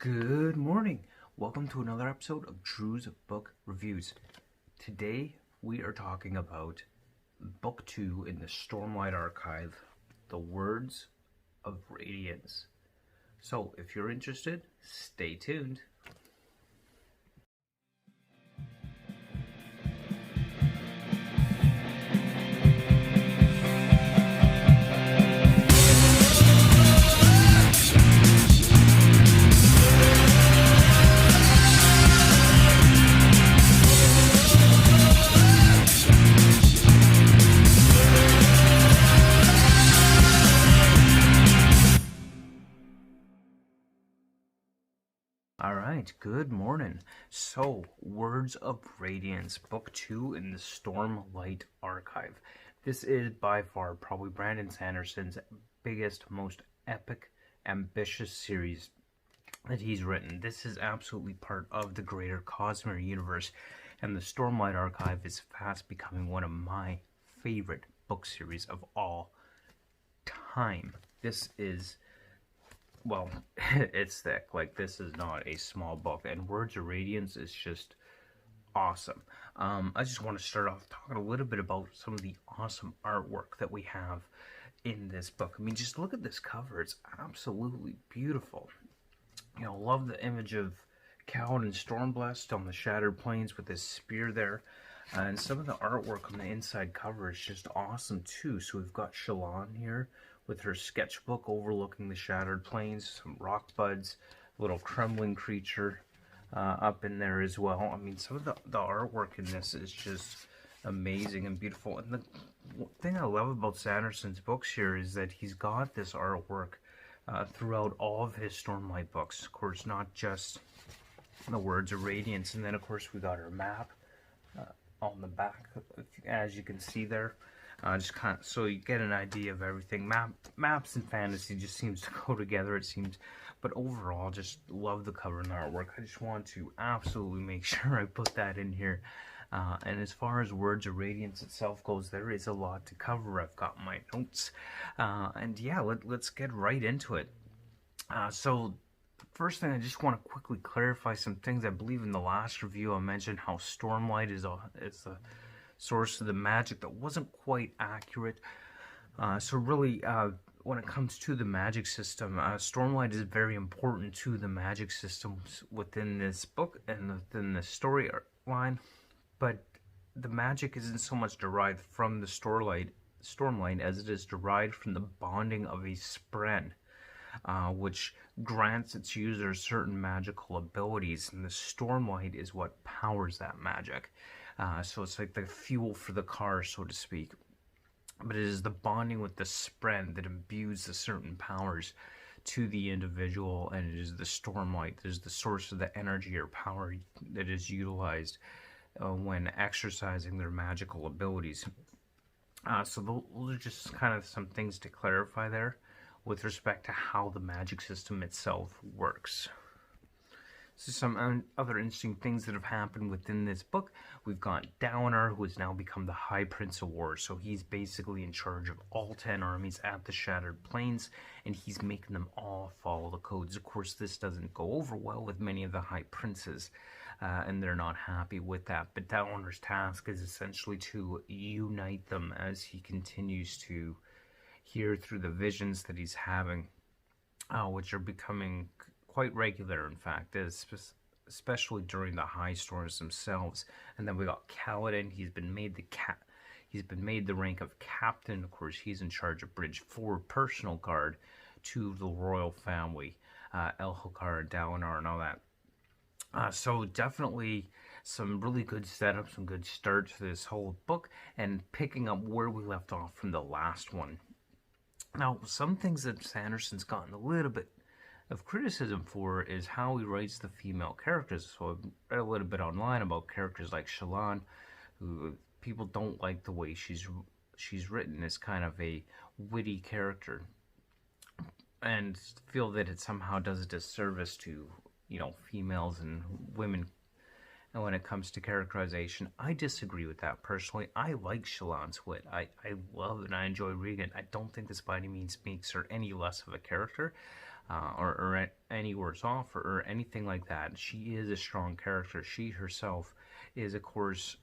Good morning. Welcome to another episode of Drew's Book Reviews. Today we are talking about Book 2 in the Stormlight Archive, The Words of Radiance. So if you're interested, stay tuned. Alright, good morning. So, Words of Radiance, Book 2 in the Stormlight Archive. This is by far probably Brandon Sanderson's biggest, most epic, ambitious series that he's written. This is absolutely part of the greater Cosmere universe, and the Stormlight Archive is fast becoming one of my favorite book series of all time. This is... well, it's thick. Like, this is not a small book, and Words of Radiance is just awesome. I just want to start off talking a little bit about some of the awesome artwork that we have in this book. I mean, just look at this cover. It's absolutely beautiful. You know, love the image of Kaladin Stormblessed on the Shattered Plains with his spear there. And some of the artwork on the inside cover is just awesome, too. So we've got Shallan here with her sketchbook overlooking the Shattered Plains, some rock buds, a little trembling creature up in there as well. I mean, some of the artwork in this is just amazing and beautiful. And the thing I love about Sanderson's books here is that he's got this artwork throughout all of his Stormlight books. Of course, not just the Words of Radiance. And then, of course, we got our map on the back, as you can see there. Just kind of so you get an idea of everything. Maps and fantasy just seems to go together, it seems. But overall, just love the cover and the artwork. I just want to absolutely make sure I put that in here. And as far as Words of Radiance itself goes, there is a lot to cover. I've got my notes. And yeah, let's get right into it. So first thing, I just want to quickly clarify some things. I believe in the last review I mentioned how Stormlight is a source of the magic. That wasn't quite accurate. So really, when it comes to the magic system, Stormlight is very important to the magic systems within this book and within the storyline. But the magic isn't so much derived from the Stormlight as it is derived from the bonding of a spren, which grants its users certain magical abilities, and the Stormlight is what powers that magic. So it's like the fuel for the car, so to speak. But it is the bonding with the spren that imbues the certain powers to the individual, and it is the Stormlight that is the source of the energy or power that is utilized when exercising their magical abilities. So those are just kind of some things to clarify there with respect to how the magic system itself works. So some other interesting things that have happened within this book. We've got Downer, who has now become the High Prince of War. So he's basically in charge of all 10 armies at the Shattered Plains, and he's making them all follow the codes. Of course, this doesn't go over well with many of the High Princes, and they're not happy with that. But Downer's task is essentially to unite them as he continues to hear through the visions that he's having, which are becoming quite regular, in fact, especially during the high storms themselves. And then we got Kaladin. He's been made the rank of captain. Of course, he's in charge of Bridge 4 personal guard to the royal family, Elhokar, Dalinar, and all that. So definitely some really good setup, some good start to this whole book, and picking up where we left off from the last one. Now, some things that Sanderson's gotten a little bit of criticism for is how he writes the female characters. So I've read a little bit online about characters like Shallan, who people don't like the way she's written as kind of a witty character, and feel that it somehow does a disservice to, you know, females and women. And when it comes to characterization, I disagree with that personally. I like Shallan's wit. I love and I enjoy reading it. I don't think this by any means makes her any less of a character. or any worse off or anything like that. She is a strong character. She herself is, of course,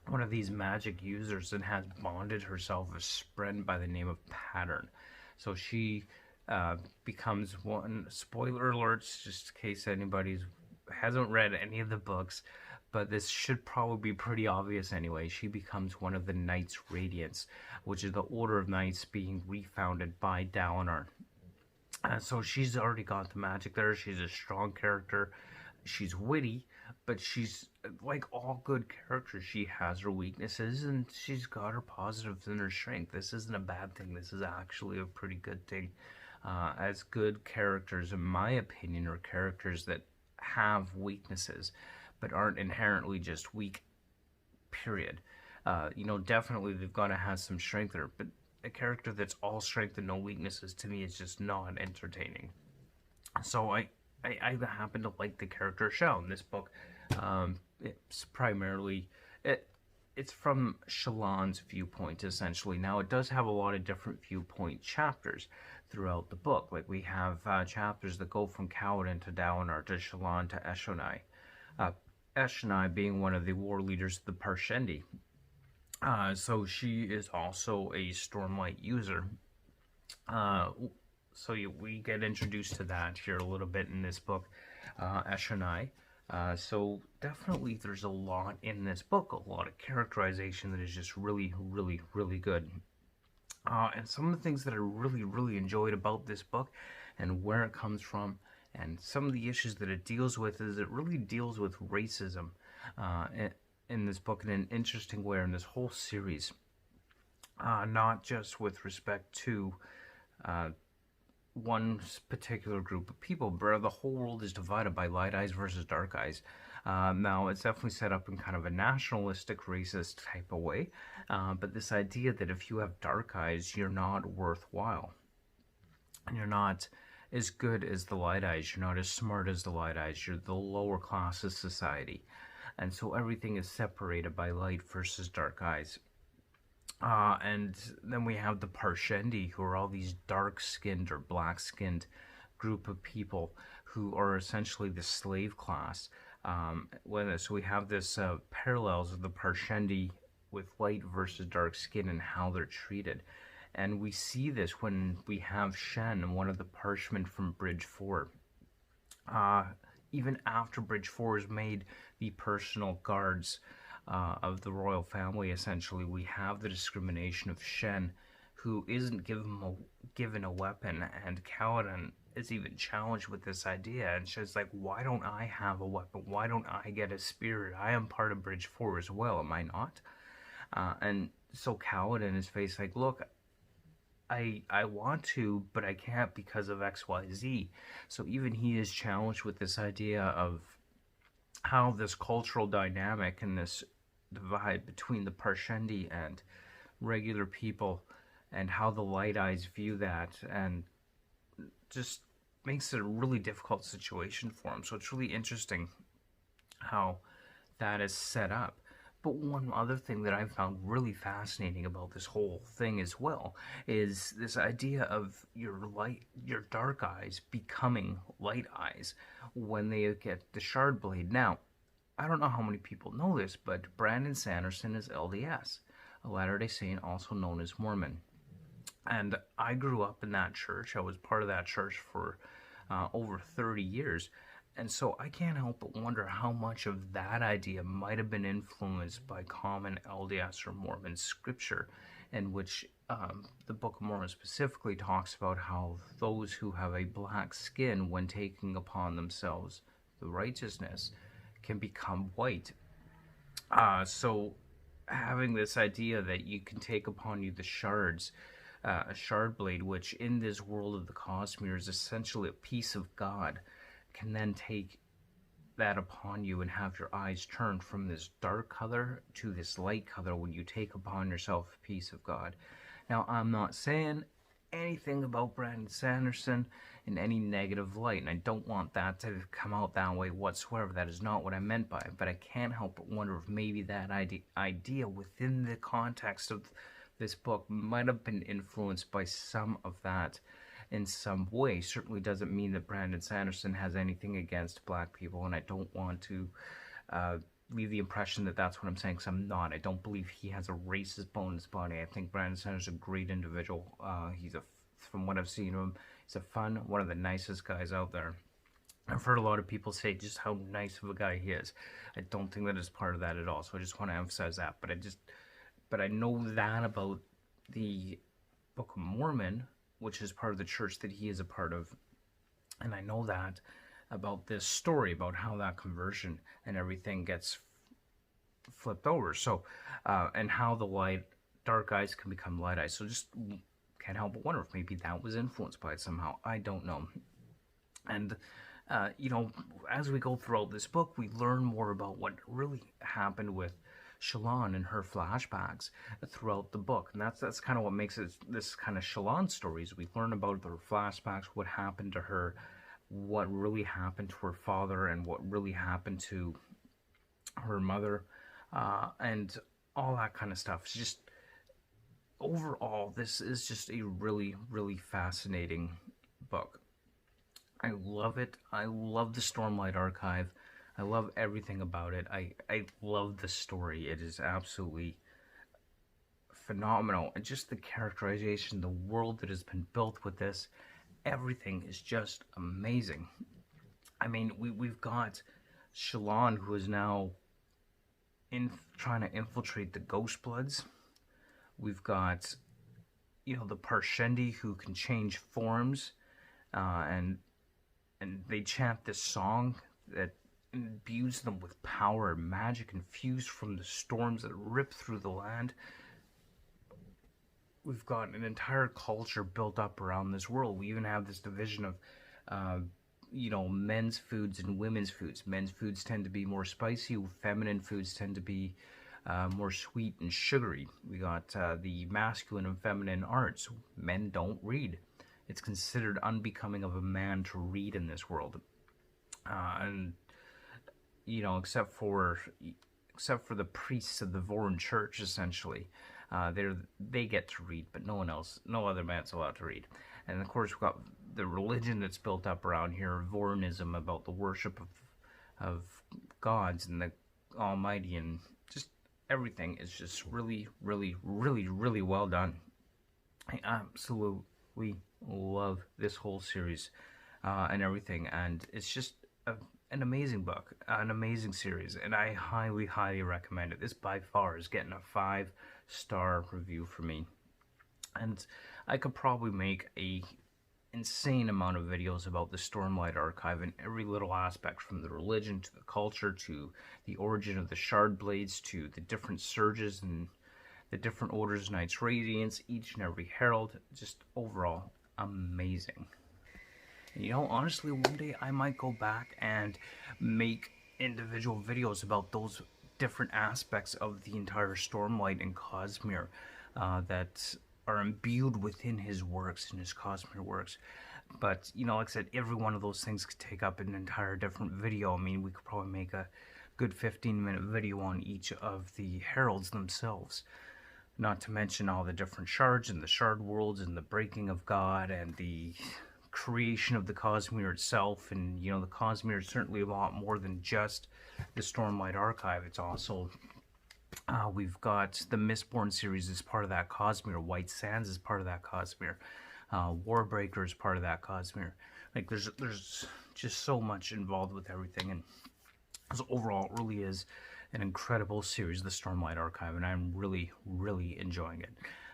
one of these magic users and has bonded herself with a friend by the name of Pattern. So she becomes one. Spoiler alerts, just in case anybody hasn't read any of the books, but this should probably be pretty obvious anyway. She becomes one of the Knights Radiance, which is the Order of Knights being refounded by Dalinar. So she's already got the magic there. She's a strong character. She's witty, but she's like all good characters. She has her weaknesses and she's got her positives and her strength. This isn't a bad thing. This is actually a pretty good thing. As good characters, in my opinion, are characters that have weaknesses, but aren't inherently just weak. Period. Definitely they've got to have some strength there, but a character that's all strength and no weaknesses to me is just not entertaining. So I happen to like the character Shell in this book. It's primarily it's from Shallan's viewpoint essentially. Now it does have a lot of different viewpoint chapters throughout the book. Like we have chapters that go from Kaladin to Dalinar to Shallan to Eshonai. Eshonai being one of the war leaders of the Parshendi. So she is also a Stormlight user. We get introduced to that here a little bit in this book, Eshonai. So definitely there's a lot in this book, a lot of characterization that is just really, really, really good. And some of the things that I really, really enjoyed about this book and where it comes from and some of the issues that it deals with is it really deals with racism in this book in an interesting way in this whole series. Not just with respect to one particular group of people, but the whole world is divided by light eyes versus dark eyes. Now, it's definitely set up in kind of a nationalistic, racist type of way, but this idea that if you have dark eyes, you're not worthwhile. And you're not as good as the light eyes, you're not as smart as the light eyes, you're the lower class of society. And so everything is separated by light versus dark eyes. And then we have the Parshendi, who are all these dark-skinned or black-skinned group of people who are essentially the slave class. So we have this parallels of the Parshendi with light versus dark skin and how they're treated. And we see this when we have Shen, one of the Parshmen from Bridge 4. Even after Bridge 4 is made the personal guards of the royal family, essentially, we have the discrimination of Shen, who isn't given a weapon, and Kaladin is even challenged with this idea, and she's like, why don't I have a weapon? Why don't I get a spirit? I am part of Bridge 4 as well, am I not? And so Kaladin is faced like, look, I want to, but I can't because of XYZ. So even he is challenged with this idea of how this cultural dynamic and this divide between the Parshendi and regular people and how the light eyes view that, and just makes it a really difficult situation for him. So it's really interesting how that is set up. But one other thing that I found really fascinating about this whole thing as well is this idea of your dark eyes becoming light eyes when they get the shard blade. Now, I don't know how many people know this, but Brandon Sanderson is LDS, a Latter-day Saint, also known as Mormon. And I grew up in that church. I was part of that church for over 30 years. And so I can't help but wonder how much of that idea might have been influenced by common LDS or Mormon scripture, in which the Book of Mormon specifically talks about how those who have a black skin, when taking upon themselves the righteousness, can become white. So having this idea that you can take upon you the shards, a shard blade, which in this world of the Cosmere is essentially a piece of God, can then take that upon you and have your eyes turned from this dark color to this light color when you take upon yourself a piece of God. Now, I'm not saying anything about Brandon Sanderson in any negative light, and I don't want that to come out that way whatsoever. That is not what I meant by it, but I can't help but wonder if maybe that idea within the context of this book might have been influenced by some of that in some way. Certainly doesn't mean that Brandon Sanderson has anything against black people, and I don't want to leave the impression that that's what I'm saying, because I'm not. I don't believe he has a racist bone in his body. I think Brandon Sanderson is a great individual. From what I've seen of him, he's one of the nicest guys out there. I've heard a lot of people say just how nice of a guy he is. I don't think that is part of that at all. So I just want to emphasize that. But I know that about the Book of Mormon, which is part of the church that he is a part of. And I know that about this story, about how that conversion and everything gets flipped over. So, and how the dark eyes can become light eyes. So just can't help but wonder if maybe that was influenced by it somehow. I don't know. And as we go throughout this book, we learn more about what really happened with Shallan and her flashbacks throughout the book. And that's kind of what makes it this kind of Shallan stories. We learn about her flashbacks, what happened to her, what really happened to her father, and what really happened to her mother, and all that kind of stuff. It's just, overall, this is just a really, really fascinating book. I love it. I love the Stormlight Archive. I love everything about it. I love the story. It is absolutely phenomenal. And just the characterization, the world that has been built with this, everything is just amazing. I mean, we've got Shallan, who is now trying to infiltrate the Ghost Bloods. We've got, the Parshendi, who can change forms, and they chant this song that imbues them with power and magic infused from the storms that rip through the land. We've got an entire culture built up around this world. We even have this division of, men's foods and women's foods. Men's foods tend to be more spicy. Feminine foods tend to be more sweet and sugary. We got the masculine and feminine arts. Men don't read. It's considered unbecoming of a man to read in this world, except for the priests of the Voron Church, essentially. They get to read, but no other man's allowed to read. And of course, we've got the religion that's built up around here, Voronism, about the worship of gods and the Almighty, and just everything is just really, really, really, really well done. I absolutely love this whole series and everything, and it's just an amazing book, an amazing series, and I highly, highly recommend it. This by far is getting a 5-star review for me, and I could probably make a insane amount of videos about the Stormlight Archive in every little aspect, from the religion to the culture to the origin of the Shard Blades to the different surges and the different orders, Knights Radiance, each and every herald. Just overall amazing. Honestly, one day I might go back and make individual videos about those different aspects of the entire Stormlight and Cosmere that are imbued within his works, in his Cosmere works. But, like I said, every one of those things could take up an entire different video. I mean, we could probably make a good 15-minute video on each of the heralds themselves. Not to mention all the different shards and the shard worlds and the breaking of God and the creation of the Cosmere itself. And, the Cosmere is certainly a lot more than just the Stormlight Archive. It's also, we've got the Mistborn series as part of that Cosmere. White Sands is part of that Cosmere. Warbreaker is part of that Cosmere. Like, there's just so much involved with everything. And so overall, it really is an incredible series, the Stormlight Archive, and I'm really, really enjoying it.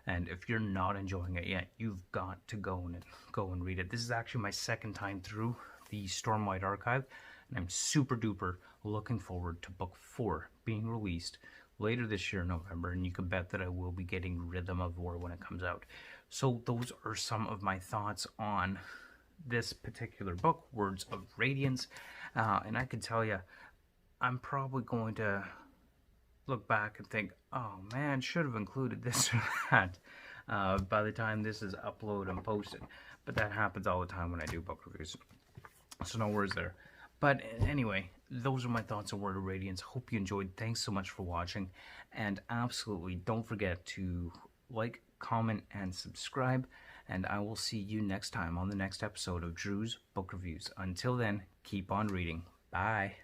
And if you're not enjoying it yet, you've got to go and read it. This is actually my second time through the Stormlight Archive, and I'm super duper looking forward to book 4 being released later this year in November, and you can bet that I will be getting Rhythm of War when it comes out. So those are some of my thoughts on this particular book, Words of Radiance, and I can tell you, I'm probably going to look back and think, oh man, should have included this or that by the time this is uploaded and posted. But that happens all the time when I do book reviews, so no worries there. But anyway, those are my thoughts on Word of Radiance. Hope you enjoyed. Thanks so much for watching, and absolutely don't forget to like, comment, and subscribe. and I will see you next time on the next episode of Drew's Book Reviews. Until then, keep on reading. Bye.